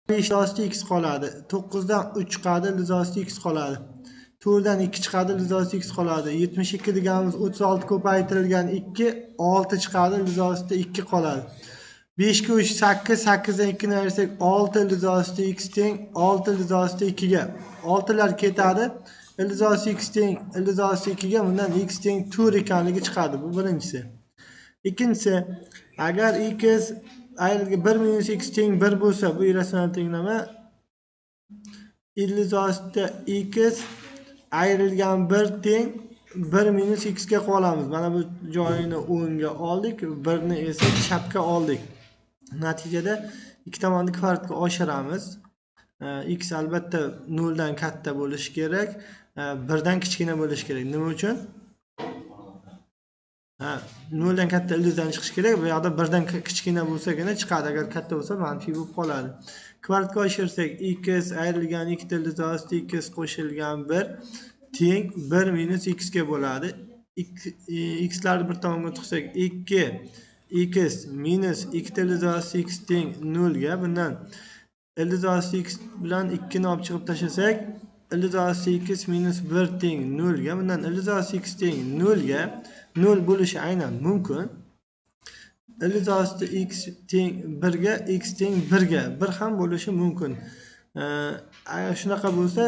5 ildizosida x qoladi. 9 dan 3 chiqadi, ildizosida x qoladi. 4 dan 2 chiqadi, ildizosida x qoladi. 72 deganimiz 36 ko'paytirilgan 2, 6 chiqadi, ildizosida 2 qoladi. 5 ga 3 8, 8 dan 2 ni ayirsak 6 ildizosida x teng 6 ildizosida 2 ga. 6 lar ketadi. Ildizosida x teng ildizosida 2 ga, bundan x teng 4 ekanligi chiqadi. Bu birinchisi. Ikkinchisi, agar x ayrilgan 1 minus x teng 1 bo'lsa, bu irratsional tenglama ildizosida x ayrilgan 1 teng 1 minus x ga qolamiz. Mana bu joyini o'ngga oldik, 1 ni esa chapga oldik. Natijada ikki tomonni kvadratga oshiramiz. X albatta 0 dan katta bo'lishi kerak, 1 dan kichkina bo'lishi kerak. Nima uchun? 0 dan katta ildizdan chiqishi kerak. Bu yoqda 1 dan kichkina bo'lsagina chiqadi. Agar katta bo'lsa manfiy bo'lib qoladi. Kvadratga oshirsak x ayrilgan 2 ildizosida x qo'shilgan 1 teng 1 minus x ga bo'ladi. X larni bir tomonga tiqsak 2 x minus 2 ildizosida x teng 0 ga. Bundan ildizosida x bilan 2 ni olib chiqib tashlasak ildizosida x minus 1 teng 0 ga. Bundan ildizosida x teng 0 ga 0 bo'lishi aynan mumkin. Ildizosida x teng 1 ga x teng 1 ga 1 ham bo'lishi mumkin. Agar shunaqa bo'lsa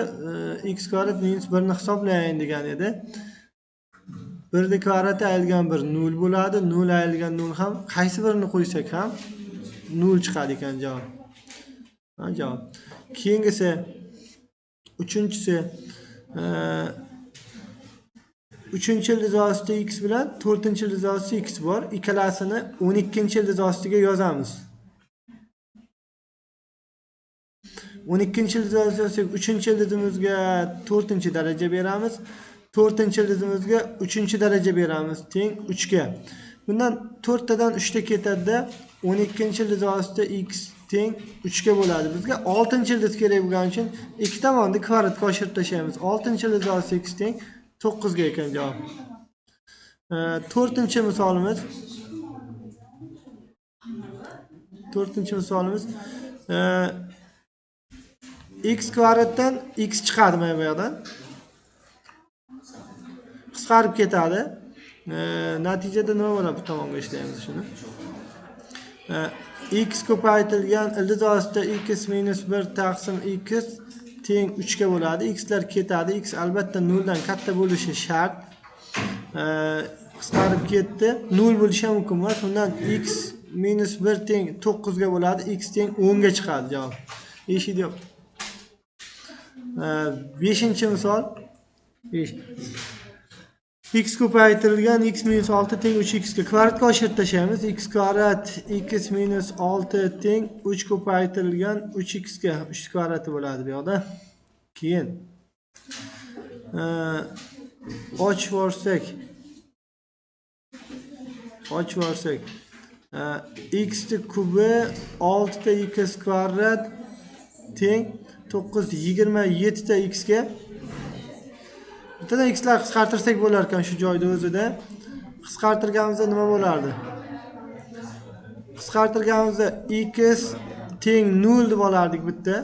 x kvadrat minus 1 ni hisoblaying degan edi. 1 ni kvadrati ayrilgan 1 0 bo'ladi. 0 ayrilgan 0 ham qaysi birini qo'ysak ham 0 chiqadi ekan javob. Javob. Keyingisi uchinchisi 3-ildizosida x bilan 4-ildizosida x bor. Ikkalasini 12-ildizosiga yozamiz. 12-ildizosiga 3-ildizimizga 4-daraja beramiz. 4-ildizimizga 3-daraja beramiz teng 3 ga. Bundan 4 tadan 3 ta ketadi. 12-ildizosida x teng 3 ga bo'ladi. Bizga 6-ildiz kerak bo'lgani uchun ikki tomonni kvadratga oshirib tashlaymiz. 6-ildizosida x teng 9 ga ekan javob. 4-misolimiz. 4-misolimiz x kvadratdan x chiqadi mana bu yerdan. Qisqarib ketadi. Natijada nima bo'ladi? Bu tomonga ishlaymiz shuni. X ko'paytirilgan ildizosida x minus 1 taqsim x teng 3 ga bo'ladi. X lar ketadi. X albatta 0 dan katta bo'lishi shart. Qisqarib ketdi. 0 bo'lishi ham mumkin emas. Bundan x minus 1 teng 9 ga bo'ladi. X teng 10 ga chiqadi javob. Eshitdi yo'q. 5-misol. 5. X ko'paytirilgan x minus 6 teng 3x ga kvadratga oshirib tashlaymiz. X kvadrat x minus 6 teng 3 ko'paytirilgan 3x ga 3 kvadrati bo'ladi bu yoqda. Keyin ochib olsak x ni kubi 6 ta x kvadrat teng 9 27 ta x ga. Bittadan x lar qisqartirsak bo'lar ekan shu joyda o'zida. Qisqartirganimizda nima bo'lardi? Qisqartirganimizda x teng 0 deb olardik bitta.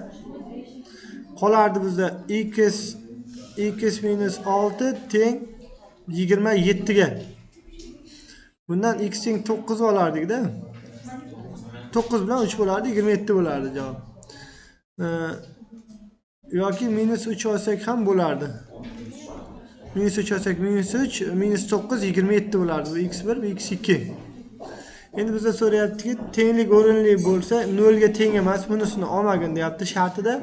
Qolardi bizda x minus 6 teng 27 ga. Bundan x teng 9 olardik-da. 9 bilan 3 bo'lardi, 27 bo'lardi javob. Yoki minus 3 olsak ham bo'lardi. Minus 3 olsak minus 3, minus 9 27 bo'lardi. Bu x1, bu x2. Endi bizda so'rayaptiki, tenglik o'rinli bo'lsa 0 ga teng emas, bunisini olmagin deyapti. Shartida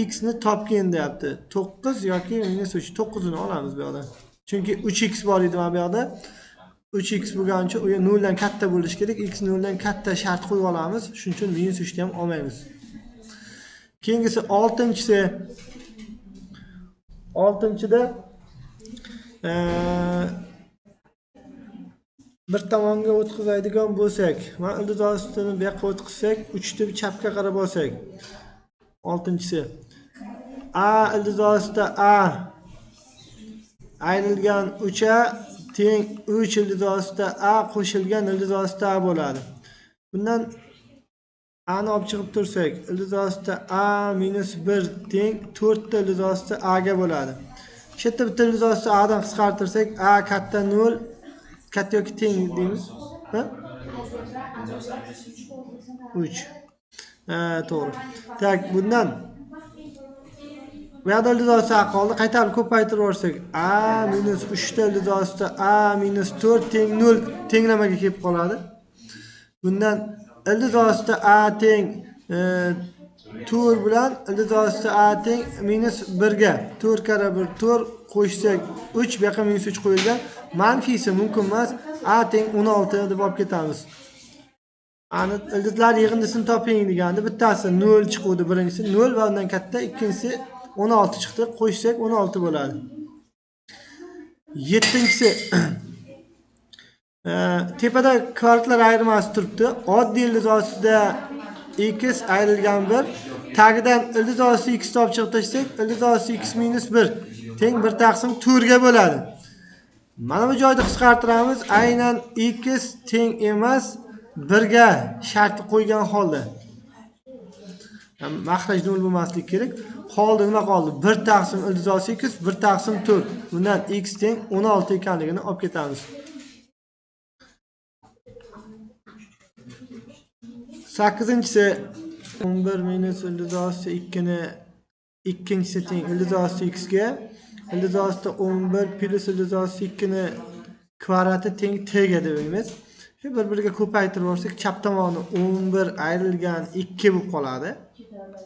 x ni topgin deyapti. 9 yoki minus 3. 9 ni olamiz bu yoqda. Chunki 3x bor edi mana bu yoqda. 3x bo'lgani uchun u 0 dan katta bo'lishi kerak. X 0 dan katta shart qo'yib olamiz. Shuning uchun minus 3 ni ham olmaymiz. Keyingisi 6-da bir tomonga o'tkazadigan bo'lsak, mana ildizosini bu yoqqa o'tkazsak, 3 ni chapga qarab olsak. 6-si a ildizosida a ayrilgan 3 a teng 3 ildizosida a qo'shilgan ildizosida a bo'ladi. Bundan A ni olib chiqib tursak, ildiz ostida A minus 1 teng 4 ta ildiz ostida A ga bo'ladi. Shu yerda bitta ildiz ostida A dan qisqartirsak, A katta 0, katta yoki teng deymiz. Ha? 3. To'g'ri. Tak, bundan bu yerda ildiz ostida A qoldi. Qaytarib ko'paytirib yuborsak, A minus 3 ta ildiz ostida A minus 4 teng 0 tenglamaga kelib qoladi. Bundan ildiz ostida A teng 4 bilan ildiz ostida A teng minus 1 ga 4 kara 1 4 qo'shsak 3, bu yoqqa minus 3 qo'yilgan. Manfisi mumkin emas. A teng 16 deb olib ketamiz. Ani ildizlar yig'indisini toping deganda bittasi 0 chiqdi, birinchisi 0 va undan katta, ikkinchisi 16 chiqdi. Qo'shsak 16 bo'ladi. 7-si tepada kvadratlar ayirmasi turibdi. Oddiy ildiz ostida x ayrilgan 1, tagidan ildiz ostida x olib chiqib tashlasak, ildiz ostida x minus 1 teng 1 taqsim 4 ga bo'ladi. Mana bu joyda qisqartiramiz. Aynan x teng emas 1 ga sharti qo'ygan holda. Maxraj 0 bo'lmasligi kerak. Qoldi nima qoldi? 1 taqsim ildiz ostida x 1 taqsim 4. Bundan x teng 16 ekanligini olib ketamiz. 8-si 11 minus ildiz ostida 2 ni ikkinchisi teng ildiz ostida x ga, ildiz ostida 11 plus ildiz ostida 2 ni kvadrati teng t ga deymiz. Shu bir-biriga ko'paytirib yuborsak, chap tomoni 11 ayrilgan 2 bo'lib qoladi.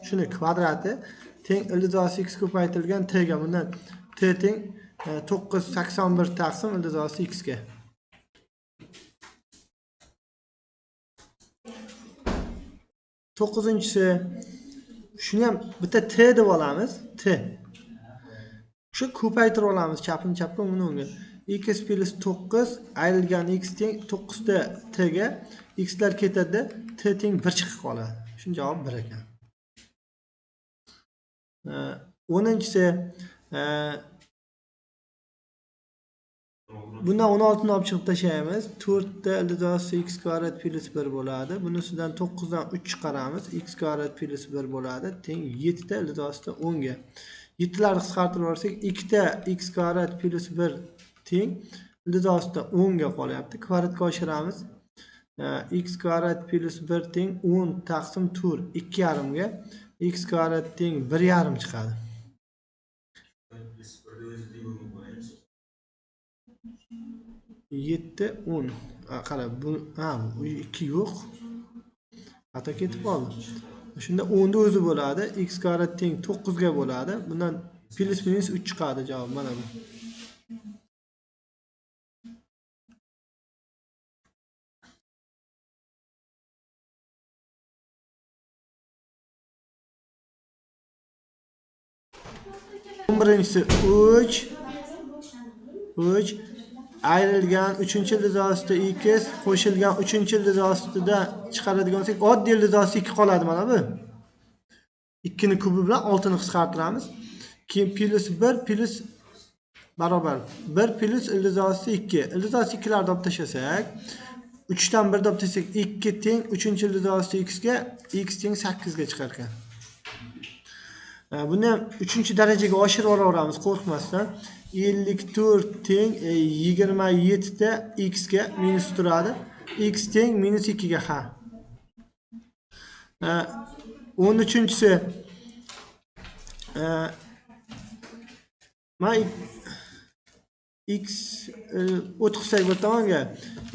Shuni kvadrati teng ildiz ostida x ko'paytirilgan t ga. Bundan t teng 981 taqsim ildiz ostida x ga. 9-si shuni ham bitta t deb olamiz. T. Shu ko'paytirib olamiz chapni chapga, uni o'ngga. X plus 9 ayrilgan x teng 9 ta t ga. X lar ketadi, t teng 1 chiqib qoladi. Shuni javob 1 ekan. 10-si bundan 16 ni olib chiqib tashlaymiz. 4 ta ildiz ostida x kvadrat plus 1 bo'ladi. Bunisidan 9 dan 3 chiqaramiz. X kvadrat plus 1 bo'ladi. Teng 7 ta ildiz ostida 10 ga. 7 larni qisqartirib yuborsak, 2 ta x kvadrat plus 1 teng ildiz ostida 10 ga qolyapti. Kvadratga oshiramiz. X kvadrat plus 1 teng 10 taqsim 4 2,5 ga. X kvadrat teng 1,5 chiqadi. 7 10. Qara, bu 2 yo'q. Xato ketib qoldi. Shunda 10 ni o'zi bo'ladi. X kvadrat teng 9 ga bo'ladi. Bundan plus minus 3 chiqadi javob mana bu. Birinchisi 3 ayrilgan 3-ildiz ostida x qo'shilgan 3-ildiz ostida chiqaradigan bo'lsak, oddiy ildiz ostida 2 qoladi mana bu. 2 ni kubi bilan 6 ni qisqartiramiz. Keyin plus 1 plus barobar 1 plus ildiz ostida 2. Ildiz ostida 2 larni olib tashlasak, 3 dan 1 olib tashlasak 2 teng 3-ildiz ostida x ga, x teng 8 ga chiqar ekan. Buni ham 3-darajaga oshirib olaveramiz qo'rqmasdan. 54 teng 27 ta x ga minus turadi. X teng minus 2 ga ha. 13-si x o'tqizsak bir tomonga,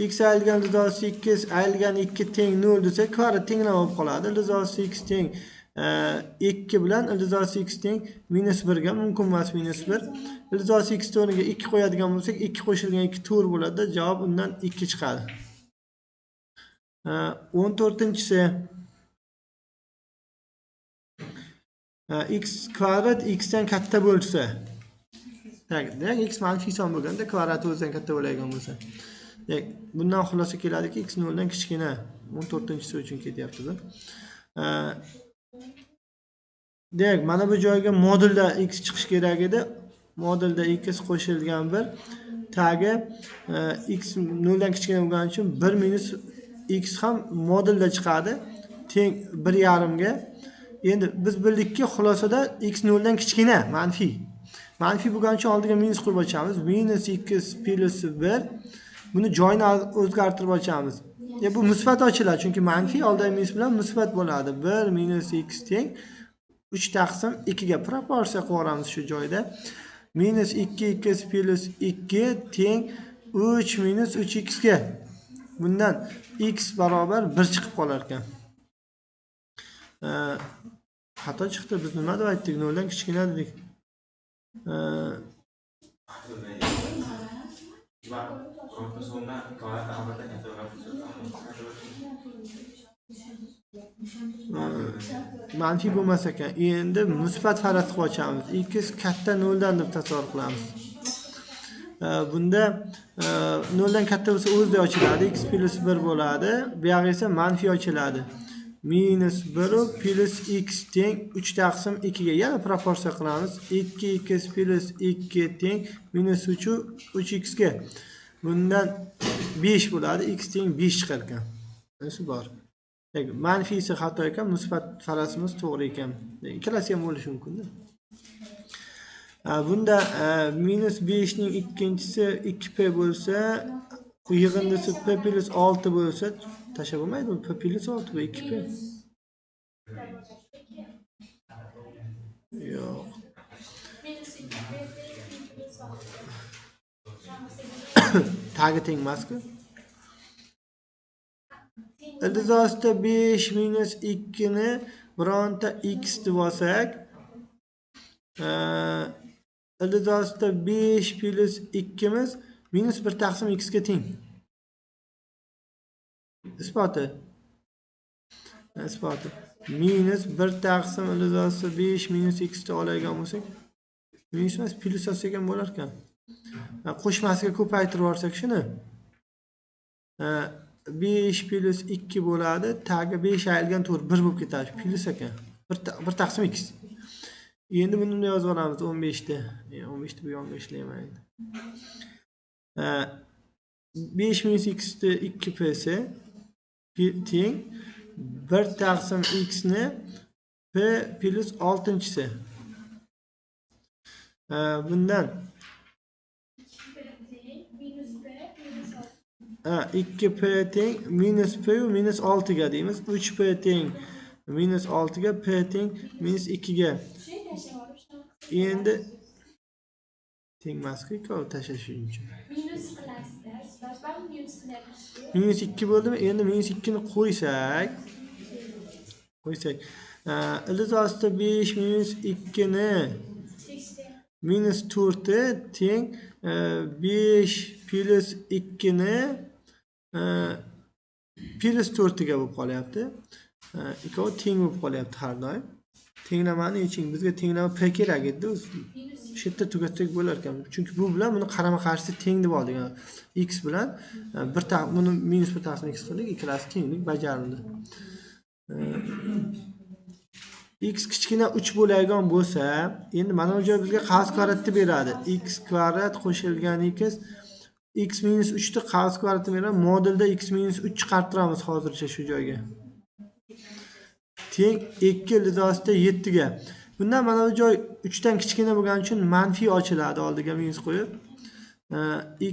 x ayrilgan ildiz ostida 2 ayrilgan 2 teng 0 desak, kvadrat tenglama bo'lib qoladi. Ildiz ostida x teng 2 bilan ildiz ostida x teng minus 1 ga, mumkin emas minus 1. Ildiz ostida x o'rniga 2 qo'yadigan bo'lsak, 2 qo'shilgan 2 4 bo'ladi. Javob undan 2 chiqadi. 14-si x kvadrat x dan katta bo'lsa, demak x manfiy son bo'lganda kvadrati o'zidan katta bo'ladigan bo'lsa, demak bundan xulosa keladiki x 0 dan kichkina. 14-si uchun ketyapti bu. Demak, mana bu joyga modulda x chiqish kerak edi. Modulda x qo'shilgan 1 tagi x 0 dan kichkina bo'lgani uchun 1 minus x ham modulda chiqadi. T teng 1,5 ga. Endi biz bildikki, xulosada x 0 dan kichkina, manfiy. Manfiy bo'lgani uchun oldiga minus qo'yib ochamiz. Minus x plus 1. Buni joyini o'zgartirib ochamiz. Bu musbat ochiladi, chunki manfiy oldagi minus bilan musbat bo'ladi. 1 minus x teng 3 taqsim 2 ga proporsiya qo'yamiz shu joyda. Minus 2x plus 2 teng 3 minus 3x ga. Bundan x barobar 1 chiqib qolar ekan. Xato chiqdi. Biz nima deb aytdik? 0 dan kichkina dedik. Manfiy bo'lmas ekan. Endi musbat faraz qilib ochamiz. X katta 0 dan deb tasavvur qilamiz. Bunda 0 dan katta bo'lsa o'zida ochiladi, x plus 1 bo'ladi. Bu yoqda esa manfiy ochiladi. Minus 1 plus x teng 3 taqsim 2 ga. Yana proporsiya qilamiz. 2x plus 2 teng minus 3x ga. Bundan 5 bo'ladi, x teng 5 chiqar ekan. Shunisi bor. Manfiysi xato ekan, musbat farazimiz to'g'ri ekan. Ikkalasi ham bo'lishi mumkin-da. Bunda minus 5 ning ikkinchisi 2p bo'lsa, yig'indisi p plus 6 bo'lsa, tashlab bo'lmaydi. P plus 6 bu 2p. Yo'q. Tagi teng emas-ku. Ildizosida 5 minus 2 ni bironta x deb olsak, ildizosida 5 plus 2 miz minus 1 taqsim x ga teng. Isboti. Minus 1 taqsim ildizosida 5 minus x ni oladigan bo'lsak, minus emas, plus olsak ham bo'lar ekan. Qo'shmasiga ko'paytirib yuborsak shuni. 5 plus 2 bo'ladi. Tagi 5 ayilgan to'g'ri 1 bo'lib ketadi. Plus ekan. 1 taqsim x. Endi buni yozib olamiz 15 da. 15 da bu 15 laymaydi. 5 minus x ni 2p ise teng 1 taqsim x ni p plus 6-chisi. Bundan 2p teng minus p minus 6 ga deymiz. 3p teng minus 6 ga, p teng minus 2 ga. Endi teng emas-ku, ikkovi tashlash uchun. Minus 2 bo'ldimi? Endi minus 2 ni qo'ysak. Ildizosida 5 minus 2 ni minus 4 teng 5 plus 2 ni plus 4 ga bo'lib qolyapti. Ikkovi teng bo'lib qolyapti har doim. Tenglamani yeching. Bizga tenglama p kerak edi. Shu yerda tugatsak bo'lar ekan. Chunki bu bilan buni qarama-qarshi teng deb oldik. X bilan buni minus 1 taqsim x qildik. Ikkalasi tenglik bajarildi. X kichkina 3 bo'ladigan bo'lsa, endi mana bu joy bizga qavs kvadratni beradi. X kvadrat qo'shilgan x minus 3 ni qavs kvadratini beradi. Modulda x minus 3 chiqartiramiz hozircha shu joyga. Teng 2 ildizosida 7 ga. Bundan mana bu joy 3 dan kichkina bo'lgani uchun manfiy ochiladi, oldiga minus qo'yib.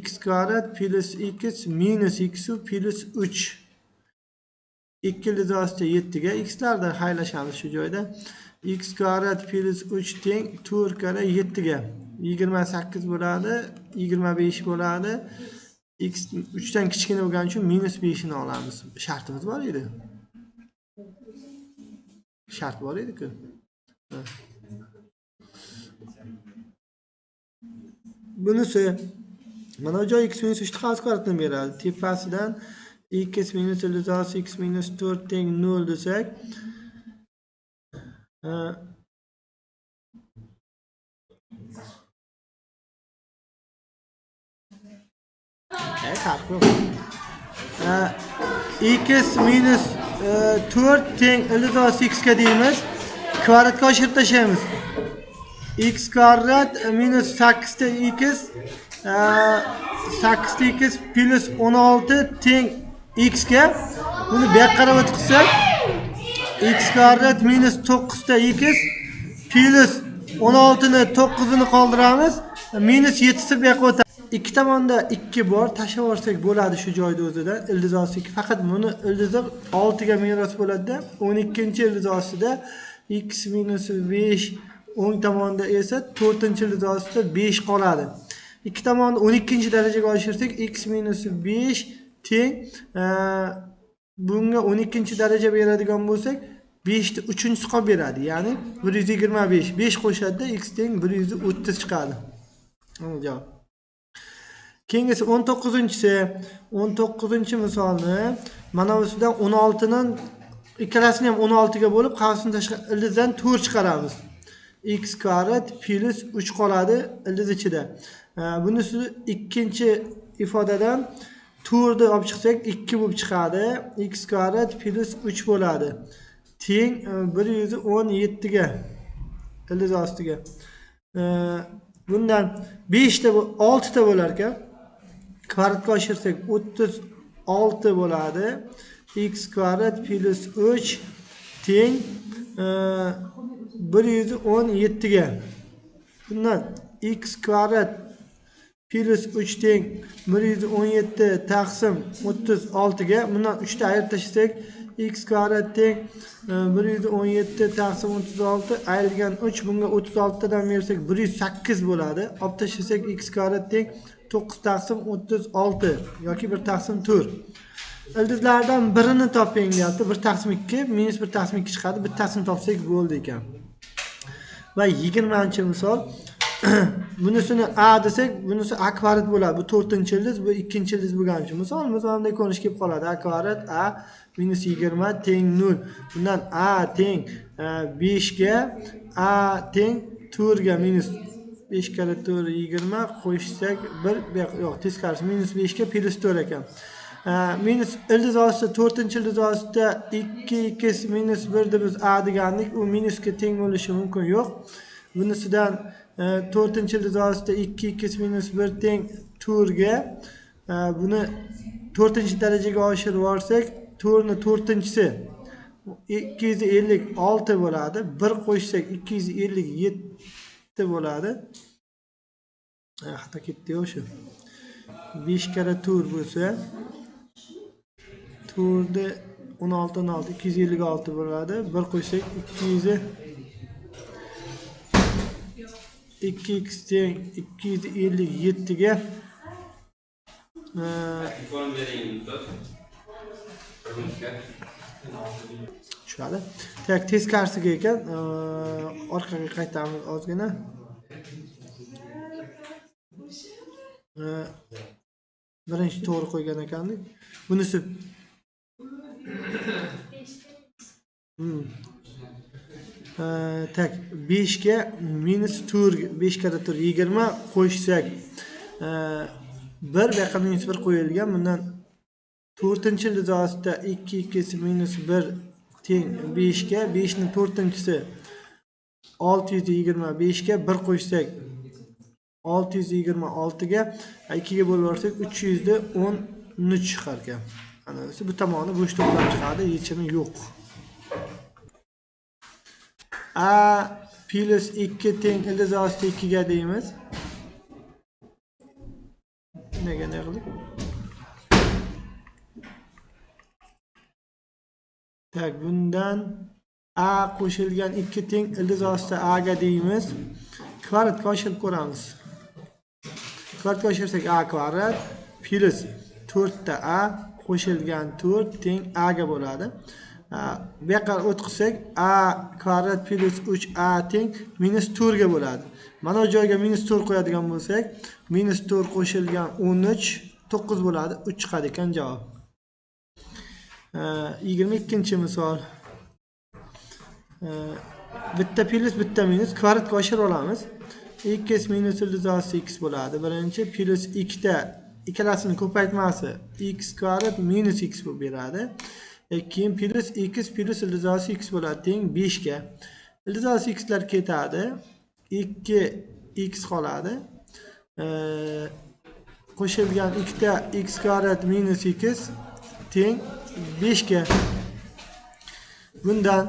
X kvadrat plus x minus x plus 3. 2 ildizosida 7 ga. X'larda xaylashamiz shu joyda. X kvadrat plus 3 teng 4 kare 7 ga. 28 bo'ladi, 25 bo'ladi. X 3 dan kichkina bo'lgani uchun minus 5 ni olamiz. Shartimiz bor edi. Shart bor edi-ku. Bunisi mana bu joy x minus 3 ni qavs kvadratini beradi. Tepasidan x minus ildizos x minus 4 teng 0 desak, x minus 4 teng ildizos x ga deymiz. Kvadratga oshirib tashlaymiz. X kvadrat minus 8 ta x 8 ta x plus 16 teng x ga. Buni bu yoqqa qarab o'tib qilsak, x kvadrat minus 9 ta x plus 16 ni 9 ni qoldiramiz. Minus 7si bu yoqqa o'tadi. Ikki tomonda 2 bor, tashlab yuborsak bo'ladi shu joyda o'zida. Ildiz osti 2. Faqat buni ildizi 6 ga meros bo'ladi-da. 12-ildiz ostida x minus 5 o'ng tomonda esa 4-ildiz ostida 5 qoladi. Ikki tomonni 12-darajaga oshirsak x minus 5 teng bunga 12-daraja beradigan bo'lsak 5 ni 3-si qolib beradi. Ya'ni 125. 5 qo'shadi x teng 130 chiqadi. Javob. Keyingisi 19-si. 19-misolni mana busidan 16 ning ikkalasini ham 16 ga bo'lib, qavsini tashqari ildizdan 4 chiqaramiz. X kvadrat plus 3 qoladi ildiz ichida. Bunisi ikkinchi ifodadan 4 ni olib chiqsak 2 bo'lib chiqadi. X kvadrat plus 3 bo'ladi. Teng 117 ga ildiz ostiga. Bundan 5 ta 6 ta bo'lar ekan. Kvadratga oshirsak 36 bo'ladi. X kvadrat plus 3 teng 117 ga. Bundan x kvadrat plus 3 teng 117 taqsim 36 ga. Bundan 3 ta ayirib tashlasak x kvadrat teng 117 taqsim 36 ayrilgan 3 bunga 36 tadan bersak 108 bo'ladi. Olib tashlasak x kvadrat teng 9 taqsim 36 yoki 1 taqsim 4. Ildizlardan birini toping deyapti. 1 taqsim 2 minus 1 taqsim 2 chiqadi. 1 taqsim topsak bo'ldi ekan. Va 20-misol bunisini a desak, bunisi a kvadrat bo'ladi. Bu 4-ildiz, bu 2-ildiz bo'lgani uchun misolimiz bunday ko'rinish kelib qoladi. A kvadrat a minus 20 teng 0. Bundan a teng 5 ga, a teng 4 ga minus 5 kare 4 20 qo'shsak 1 yo'q, teskarisi minus 5 ga plus 4 ekan. Minus ildiz ostida 4-ildiz ostida 2x minus 1 deb biz a degandik, u minusga teng bo'lishi mumkin yo'q. Bunisidan 4-ildiz ostida 2x minus 1 teng 4 ga. Buni 4-darajaga oshirib yuborsak 4 ni 4-si 256 bo'ladi. 1 qo'shsak 257 bo'ladi. Xato ketdi o'sha. 5 kare 4 bo'lsa 4 da 16 256 bo'ladi. 1 qo'shsak 2x teng 257 ga tushadi. Tak teskarisiga ekan. Orqaga qaytamiz ozgina. Birinchi to'g'ri qo'ygan ekandik. Bunisi tak 5 ga minus 4 5 kare 4 20 qo'shsak 1 bu yoqqa minus 1 qo'yilgan. Bundan 4-ildiz ostida 2x minus 1 teng 5 ga. 5 ning 4-si 625 ga 1 qo'shsak 626 ga 2 ga bo'lib yuborsak 313 chiqar ekan. Ana bu tomoni bo'shliqdan chiqadi, yechimi yo'q. A plus 2 teng ildiz osti 2 ga deymiz. Nega qildik? Tak bundan a qo'shilgan 2 teng ildiz osti a ga deymiz. Kvadratga oshirib ko'ramiz. Kvadratga oshirsak a kvadrat plus 4 ta a qo'shilgan 4 teng a ga bo'ladi. Bu yoqqa o'tqizsak a kvadrat plus 3a teng minus 4 ga bo'ladi. Mana bu joyga minus 4 qo'yadigan bo'lsak, minus 4 qo'shilgan 13 9 bo'ladi. 3 chiqadi ekan javob. 22-misol. Bitta plus bitta minus kvadratga oshirib olamiz. X minus ildiz osti x bo'ladi. Birinchi plus 2 ta ikkalasini ko'paytmasi x kvadrat minus x bo'lib beradi. Keyin plus x plus ildiz osti x bo'ladi teng 5 ga. Ildiz osti x'lar ketadi. 2x qoladi. Qo'shilgan 2 ta x kvadrat minus x teng 5 ga. Bundan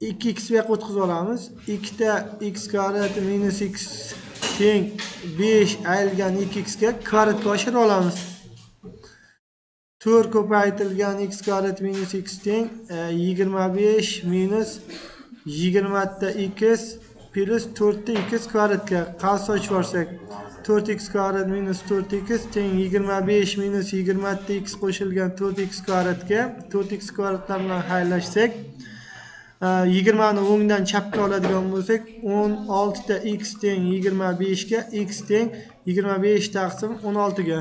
2x bu yoqqa o'tkazib olamiz. 2 ta x kvadrat minus x teng 5 ayrilgan 2x ga kvadratga oshirib olamiz. 4 ko'paytirilgan x kvadrat minus x teng 25 minus 20 ta x plus 4 ta x kvadratga qavs ochib olsak 4x kvadrat minus 4x teng 25 minus 20 ta x qo'shilgan 4x kvadratga 4x kvadratlar bilan xayrlashsak 20 ni o'ngdan chapga oladigan bo'lsak 16 ta x teng 25 ga x teng 25 taqsim 16 ga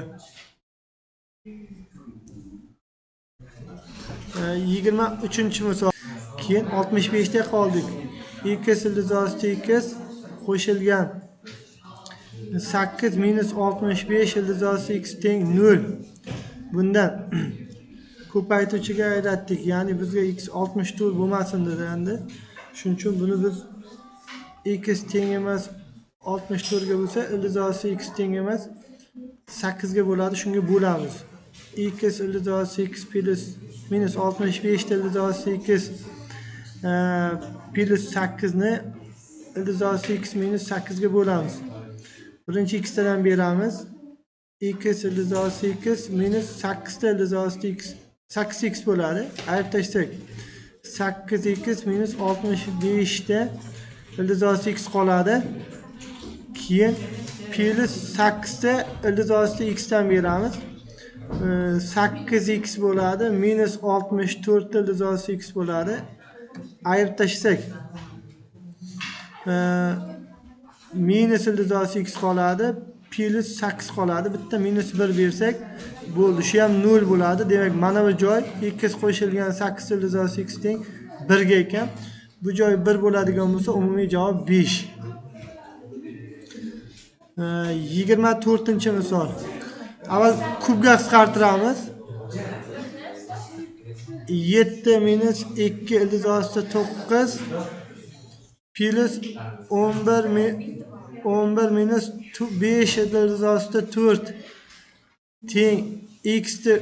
23-misol. Keyin 65 ta qoldik. X ildizosida x qo'shilgan 8 minus 65 ildizosida x teng 0. Bundan ko'paytuvchiga ayratdik. Ya'ni bizga x 64 bo'lmasin dedi. Shuning uchun buni biz x teng emas 64 ga bo'lsa, ildizosida x teng emas 8 ga bo'ladi. Shunga bo'lamiz. X ildizosida x plus minus 65 ta ildizosida x plus 8 ni ildizosida x minus 8 ga bo'lamiz. Birinchi x dan beramiz. X ildizosida x minus 8 ta ildizosida x 8x bo'ladi. Ayirib tashlasak 8x minus 65 ta ildizosida x qoladi. Keyin plus 8 ta ildizosida x dan beramiz. 8x bo'ladi. Minus 64 ta ildizosida x bo'ladi. Ayirib tashlasak minus ildizosida x qoladi. Plus 8 qoladi. Bitta minus 1 bersak bo'ldi. Shu ham 0 bo'ladi. Demak, mana bu joy x qo'shilgan 8 ildizosida x teng 1 ga ekan. Bu joy 1 bo'ladigan bo'lsa, umumiy javob 5. 24-misol. Avval kubga qisqartiramiz. 7 minus 2 ildizosida 9 plus 11 minus 5 ildizosida 4 teng x ni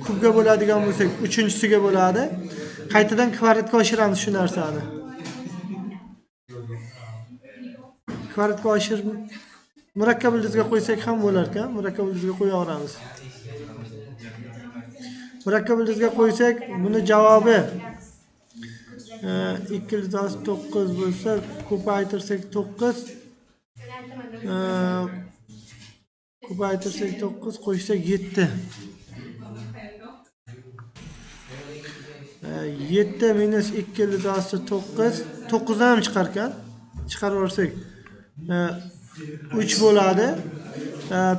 kubga bo'ladigan bo'lsak 3-siga bo'ladi. Qaytadan kvadratga oshiramiz shu narsani. Kvadratga oshirib murakkab ildizga qo'ysak ham bo'lar ekan. Murakkab ildizga qo'ya olamiz. Murakkab ildizga qo'ysak, buni javobi 2 ildizosida 9 bo'lsa, ko'paytirsak 9 ko'paytirsak 9 qo'shsak 7. 7 minus 2 ildizosida 9 9 dan ham chiqar ekan. Chiqarib olsak 3 bo'ladi.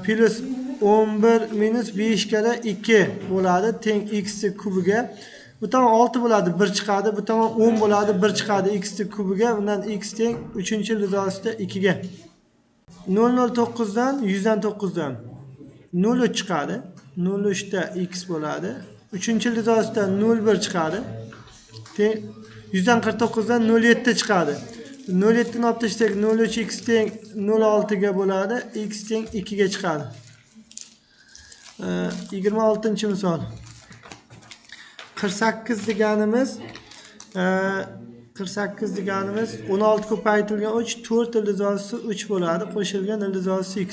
Plus 11 minus 5 kara 2 bo'ladi. Teng x kubiga. Bu tomon 6 bo'ladi, 1 chiqadi. Bu tomon 10 bo'ladi, 1 chiqadi x kubiga. Bundan x teng 3-ildizosida 2 ga. 009 dan 100 dan 9 dan 0 chiqadi. 03 ta x bo'ladi. 3-ildizosida 01 chiqadi. Teng 100 dan 49 dan 07 chiqadi. 07 ni olib tashlasak 03 x teng 06 ga bo'ladi. X teng 2 ga chiqadi. 26-misol. 48 deganimiz 16 ko'paytirilgan 3 4 ildizosida 3 bo'ladi. Qo'shilgan ildizosida x.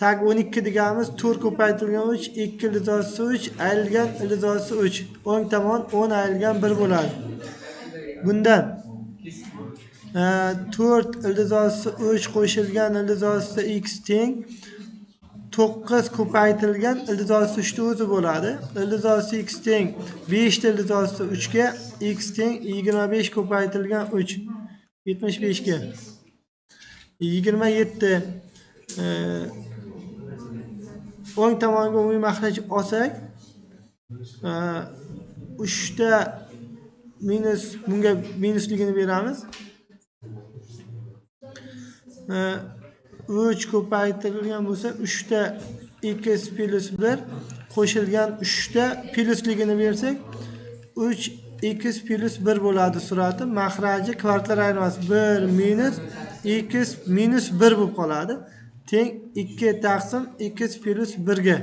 Tag 12 deganimiz 4 ko'paytirilgan 3 2 ildizosida 3 ayrilgan ildizosida 3. O'ng tomon 10 ayrilgan 1 bo'ladi. Bundan 4 ildizosida 3 qo'shilgan ildizosida x teng 9 ko'paytirilgan ildizosida 3 ta o'zi bo'ladi. Ildizosida x teng 5 ta ildizosida 3 ga, x teng 25 ko'paytirilgan 3 75 ga. 27 o'ng tomonga umumiy makhraj olsak 3 ta minus bunga minusligini beramiz. 3 ko'paytirilgan bo'lsa 3 ta x plus 1 qo'shilgan 3 ta plusligini bersak 3 x plus 1 bo'ladi surati. Mahraji kvadratlar ayirmasi 1 minus x minus 1 bo'lib qoladi. Teng 2 taqsim x plus 1 ga.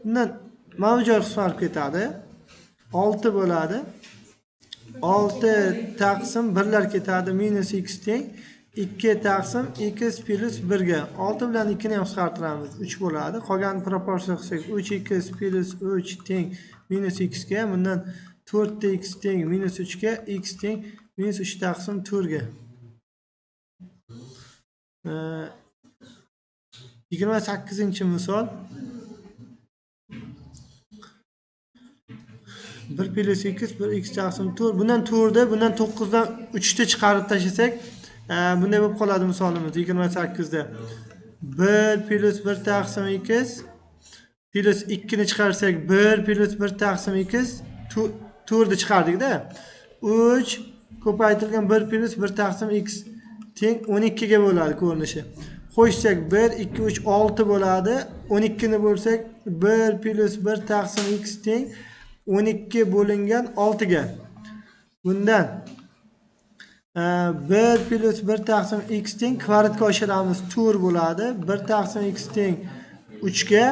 Bundan mana bu joy qisqarib ketadi. 6 bo'ladi. 6 taqsim 1lar ketadi, minus x teng 2 taqsim x plus 1 ga. 6 bilan 2 ni ham qisqartiramiz, 3 bo'ladi. Qolgan proporsiya qilsak 3x plus 3 teng minus x ga. Bundan 4x teng minus 3 ga, x teng minus 3 taqsim 4 ga. 28-misol. 1 plus x 1 x taqsim 4. Bundan 4 da, bundan 9 dan 3 ta chiqarib tashlasak, bunday bo'lib qoladi misolimiz 28 da. 1 plus 1 taqsim x plus 2 ni chiqarsak 1 plus 1 taqsim x 4 ni chiqardik-da. 3 ko'paytirilgan 1 plus 1 taqsim x teng 12 ga bo'ladi ko'rinishi. Qo'shsak 1 2 3 6 bo'ladi. 12 ni bo'lsak 1 plus 1 taqsim x teng 12 bo'lingan 6 ga. Bundan 1 plus 1 taqsim x teng kvadratga oshiramiz 4 bo'ladi. 1 taqsim x teng 3 ga,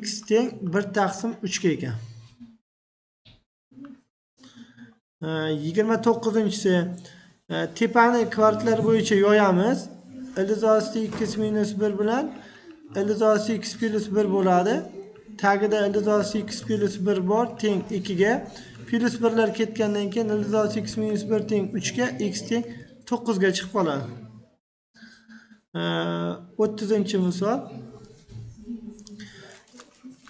x teng 1 taqsim 3 ga ekan. 29-si tepani kvadratlar bo'yicha yoyamiz. Ildizosi x minus 1 bilan ildizosi x plus 1 bo'ladi. Tagida ildizosi x plus 1 bor, teng 2 ga. Plus 1lar ketgandan keyin ildizosi x minus 1 teng 3 ga, x teng 9 ga chiqib qoladi. 30-misol.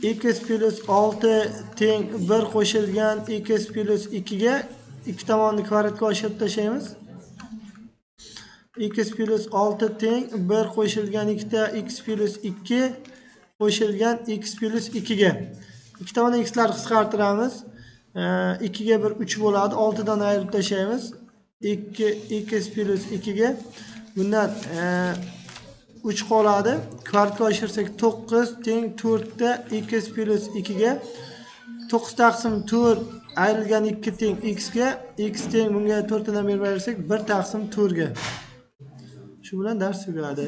X plus 6 teng 1 qo'shilgan x plus 2 ga. Ikki tomonni kvadratga oshirib tashlaymiz. X plus 6 teng 1 qo'shilgan 2 ta x plus 2 qo'shilgan x plus 2 ga. Ikki tomonni x lar qisqartiramiz. 2 ga 1 3 bo'ladi. 6 dan ayirib tashlaymiz. 2 x plus 2 ga. Bundan 3 qoladi. Kvadratga oshirsak 9 teng 4 ta x plus 2 ga. 9 taqsim 4 ayrilgan 2 teng x ga. X teng bunga 4 dan berib ayirsak 1 taqsim 4 ga. Shu bilan dars tugadi.